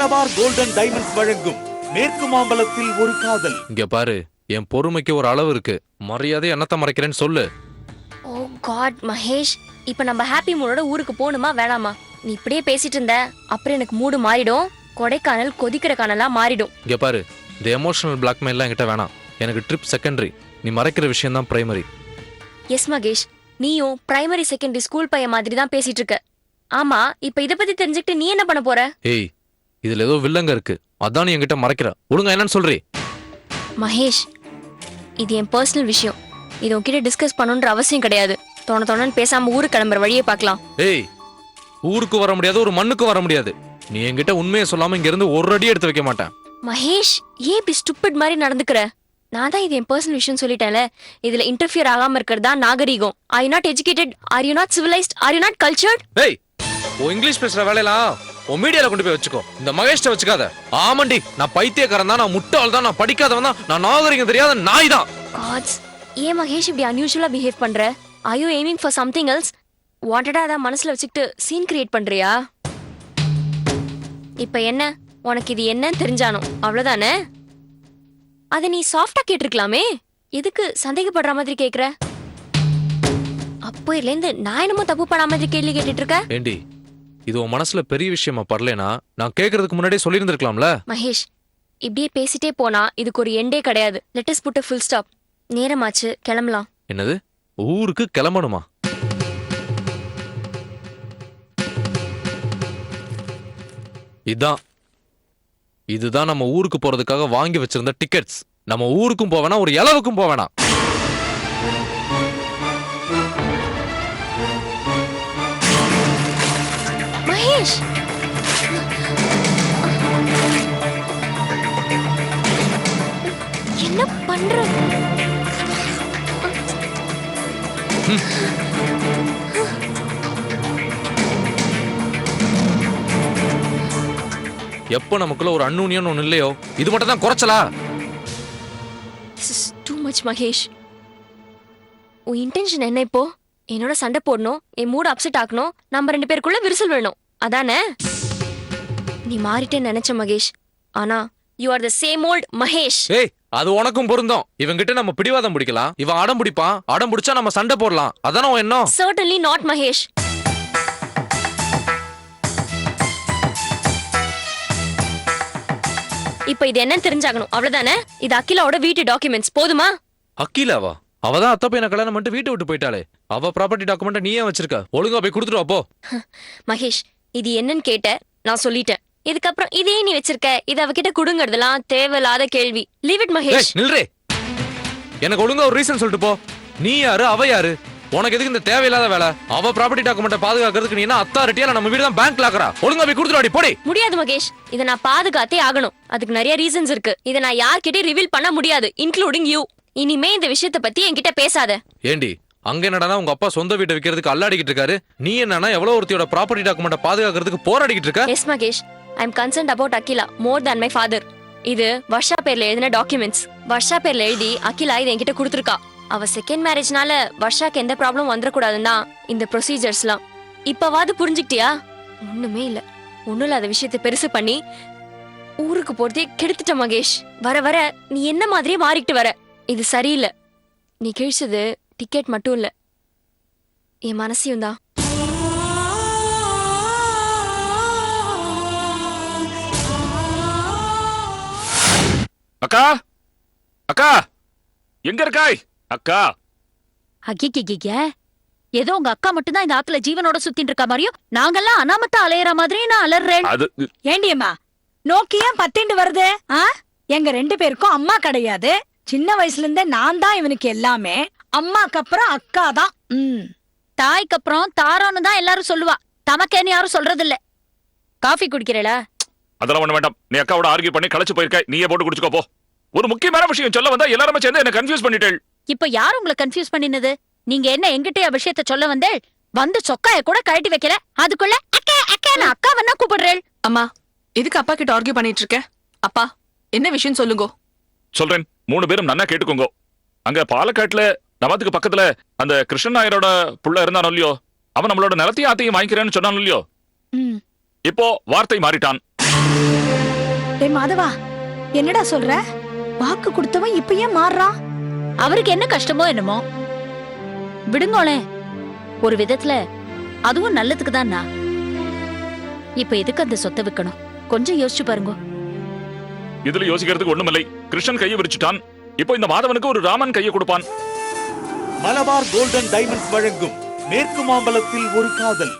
Malabar golden diamonds வழங்கும் மேற்கு மாம்பலத்தில் ஒரு காதல். இங்க பாரு, என் பொறுமைக்கு ஒரு அளவு இருக்கு. மரியாதை என்னத்த மறைக்கிறேன்னு சொல்லு. ஓ காட் மகேஷ், இப்ப நம்ம ஹாப்பி மூடோட ஊருக்கு போகணுமா வேணாமா? நீ இப்படியே பேசிட்டு இருந்த அப்புறம் எனக்கு மூடு மாறிடும். கொடைக்கானல் கொதிக்கிற கானலா மாறிடும். இங்க பாரு, இந்த எமோஷனல் பிளாக்மெயில்லாம் என்கிட்ட வேணாம். எனக்கு ட்ரிப் செகண்டரி, நீ மறைக்கிற விஷயம் தான் பிரைமரி. எஸ் மகேஷ், நீயும் பிரைமரி செகண்டரி ஸ்கூல் பையன் மாதிரி தான் பேசிட்டு இருக்க. ஆமா, இப்ப இத பத்தி தெரிஞ்சுக்கிட்டு நீ என்ன பண்ண போற? ஏய், இதுல ஏதோ வில்லங்க இருக்கு, அதான் நீ என்கிட்ட மறைக்கிற. ஒழுங்கா என்னன்னு சொல்றீ? மகேஷ், இது என் பர்சனல் விஷயம். இது உன்கிட்ட டிஸ்கஸ் பண்ணணுன்ற அவசியம் கிடையாது. தோணன்னு பேசாம ஊருக்கு கிளம்புற வழியை பார்க்கலாம். ஏய், ஊருக்கு வர முடியாது, ஒரு மண்ணுக்கு வர முடியாது. நீ என்கிட்ட உண்மையை சொல்லாம இங்க இருந்து ஒரு அடி எடுத்து வைக்க மாட்டேன். மகேஷ், ஏன் இப்படி ஸ்டூபிட் மாதிரி நடந்துக்கிற? நான் தான் இது என் பர்சனல் விஷயம் சொல்லிட்டேன்ல. இதுல இன்டர்ஃபியர் ஆகாம இருக்கிறது தான் நாகரீகம். Are you not educated? Are you not civilised? Are you not cultured? ஏய், ஓ இங்கிலீஷ் பேசுற வேலையெல்லாம் ஓ மீடியால கொண்டு போய் வச்சுக்கோ. இந்த மகேஷ்ட வச்சுக்காத. ஆமாண்டி, நான் பைத்தியக்காரன் தான், நான் முட்டாள் தான், நான் படிக்காதவன் தான், நான் நாகரிகம் தெரியாத நாய் தான். காட்ஸ், ஏன் மகேஷ் இப்படி அன்யூஷுவலா பிஹேவ் பண்ற? Are you aiming for something else? வாண்டடா அத மனசுல வச்சுக்கிட்டு சீன் கிரியேட் பண்றியா? இப்ப என்ன, உனக்கு இது என்னன்னு தெரிஞ்சானோ அவ்வளவுதானே? அத நீ சாஃப்டா கேட்டிருக்கலாமே. எதுக்கு சந்தேகப்படுற மாதிரி கேக்குற? அப்போ இருந்து நான் என்னமோ தப்பு பண்ண மாதிரி கேள்வி கேட்டுட்டு இருக்க. ஏண்டி, இது உன் மனசுல பெரிய விஷயமா படலனா நான் கேக்குறதுக்கு முன்னாடியே சொல்லி இருந்திருக்கலாம்ல. மகேஷ், இப்படியே பேசிட்டே போனா இதுக்கு ஒரு எண்டே கிடையாது. Let us put a full stop. நேரமாச்சு, கிளம்பலாம். என்னது, ஊருக்கு கிளம்பணுமா? இதுதான் நம்ம ஊருக்கு போறதுக்காக வாங்கி வச்சிருந்த டிக்கெட்ஸ். நம்ம ஊருக்கும் போவேனா, ஒரு இளவுக்கும் போவேனா. மகேஷ், என்ன பண்ற? எப்ப நமக்குள்ள ஒரு அன்னூனியன் ஒண்ணு இல்லையோ, இது மட்டும் தான் குறைச்சலா? This is too much Mahesh. உன் இன்டென்ஷன் என்ன இப்போ? என்னோட சண்டை போடணும், என் மூட் அப்செட் ஆக்கணும், நம்ம ரெண்டு பேருக்குள்ள விரிசல் வேணும், அதானே? நீ மாறிட்டேன்னு நினைச்ச மகேஷ், ஆனா you are the same volt Mahesh. ஏய், அது உனக்கும் பொருந்தும். இவங்கிட்ட நம்ம பிடிவாதம் பிடிக்கலாம், இவன் அடம் பிடிப்பான், அடம் பிடிச்சா நம்ம சண்டை போடலாம், அதானே உன் எண்ணம்? Certainly not Mahesh. இப்ப இது என்னன்னு தெரிஞ்சாகணும், அவ்வளவுதானே? இது அகிலாவோட வீட்டு டாக்குமெண்ட்ஸ், போதுமா? அகிலாவா? அவதான் அத்த பையனை கல்யாணம் பண்ணிட்டு வீட்டை விட்டு போயிட்டாளே. அவ ப்ராப்பர்ட்டி டாக்குமெண்ட் நீ ஏன் வச்சிருக்க? ஒழுங்கா போய் கொடுத்துட்டு வா போ. மகேஷ், இது என்னன்னு கேட்ட, நான் சொல்லிட்டேன். இதுக்கப்புறம் இதே நீ வச்சிருக்க, இது அவகிட்ட குடுங்கறதெல்லாம் தேவையில்லாத கேள்வி. Leave it Mahesh. நில்றே, எனக்கு ஒழுங்கா ஒரு ரீசன் சொல்லிட்டு போ. நீ யாரு, அவ யாரு? உனக்கு எதுக்கு இந்த தேவையில்லாத வேலை? அவ ப்ராப்பர்ட்டி டாக்குமெண்ட்டை பாதுகாக்கிறதுக்கு நீ என்ன அத்தாரிட்டியா? நம்ம வீடு தான் பேங்க் லாக்கரா? ஒழுங்கா போய் கொடுத்துட்டு வாடி, போடி. முடியாது மகேஷ், இதை நான் பாதுகாத்தே ஆகணும். அதுக்கு நிறைய ரீசன்ஸ் இருக்கு. இதை நான் யார்கிட்டயும் ரிவீல் பண்ண முடியாது, இன்க்ளூடிங் யூ. இனிமே இந்த விஷயத்தை பத்தி என்கிட்ட பேசாத. ஏண்டி, அங்க என்னடா உங்க அப்பா சொந்த வீட்டை விக்கிறதுக்கு அல்லாடிக்கிட்டு இருக்காரு, நீ என்னன்னா எவ்வளவு ஒருத்தியோட ப்ராப்பர்ட்டி டாக்குமெண்ட்டை பாதுகாக்கிறதுக்கு போராடிக்கிட்டு இருக்க? Yes Mahesh, I am concerned about Akhila more than my father. இது வர்ஷா பேர்ல எழுதின டாக்குமெண்ட்ஸ். வர்ஷா பேர்ல எழுதி அகிலா இதை என்கிட்ட கொடுத்துருக்கா. அவ செகண்ட் மேரேஜ்னால வர்ஷாக்கு எந்த ப்ராப்ளம் வந்துடக்கூடாதுன்னா இந்த ப்ரொசீஜர்ஸ்லாம். இப்பவாது புரிஞ்சுக்கிட்டியா? ஒண்ணுமே இல்ல, ஒண்ணும் இல்லாத விஷயத்தை பெருசு பண்ணி ஊருக்கு போறதே கெடுத்துட்ட மகேஷ். வர வர நீ என்ன மாதிரியே மாறிக்கிட்டு வர. இது சரியில்லை. நீ கிழிச்சது டிக்கெட் மட்டும் இல்ல, என் மனசையும் தான். அக்கா, அக்கா, எங்க இருக்காய் அக்கா? அக்கிக்கிக்க, ஏதோ உங்க அக்கா மட்டும் தான் இந்த ஆத்துல ஜீவனோட சுத்திட்டு இருக்கா மாதிரியும் நாங்கெல்லாம் அனாமத்தா அலையற மாதிரியும் நான் அலறேன். அது ஏண்டியம்மா, நோக்கியா பத்திண்டு வருது? எங்க ரெண்டு பேருக்கும் அம்மா கிடையாது. சின்ன வயசுல இருந்தே நான் தான் இவனுக்கு எல்லாமே. அம்மாக்கு அப்புறம் அக்கா தான். தாய்க்கு அப்புறம் தாரான்னு தான் எல்லாரும் சொல்லுவா. தமக்கேன்னு யாரும் சொல்றது இல்ல. காஃபி குடிக்கிறேளா? அதெல்லாம் ஒண்ணு வேண்டாம். நீ அக்காவோட ஆர்கியூ பண்ணி களைச்சு போயிருக்க, நீயே போட்டு குடிச்சுக்கோ போ. ஒரு முக்கியமான விஷயம் சொல்ல வந்தா எல்லாருமே சேர்ந்து என்ன கன்ஃபியூஸ் பண்ணிட்டேள். இப்ப யார் உங்களை கன்ஃபியூஸ் பண்ணினது? நீங்க என்ன எங்கிட்டே விஷயத்த சொல்ல வந்தேள்? வந்து சொக்காய கூட கழட்டி வைக்கல, அதுக்குள்ள அக்கா அக்கான்னு அக்கா வேணா கூப்பிடுறேள். அம்மா, எதுக்கு அப்பா கிட்ட ஆர்கியூ பண்ணிட்டு இருக்க? அப்பா, என்ன விஷயம் சொல்லுங்க. சொல்றேன், 3 பேரும் நன்னா கேட்டுக்கோங்க. அங்க பாலக்காட்டுல நமத்துக்கு பக்கத்துல அந்த கிருஷ்ணன் நாயரோட புள்ள இருந்தானோ இல்லையோ, அவன் நம்மளோட நிலத்தையும் ஆத்தையும் வாங்கிக்கிறேன்னு சொன்னான் இல்லையோ, இப்போ வார்த்தை மாறிட்டான். டேய் மாதவா, என்னடா சொல்ற? வாக்கு கொடுத்தவன் இப்ப ஏன் மாறுறான்? அவருக்கு என்ன கஷ்டமோ என்னமோ விடுங்கோளே. ஒரு விதத்துல அதுவும் நல்லதுக்கு தான். இப்ப எதுக்கு அந்த சொத்தை விற்கணும்? கொஞ்சம் யோசிச்சு பாருங்க. இதுல யோசிக்கிறதுக்கு ஒண்ணுமில்லை. கிருஷ்ணன் கையை விரிச்சுட்டான். இப்போ இந்த மாதவனுக்கு ஒரு ராமன் கையை கொடுப்பான். மலபார் கோல்டன் டைமண்ட்ஸ் வழங்கும் மேற்கு மாம்பலத்தில் ஒரு காதல்.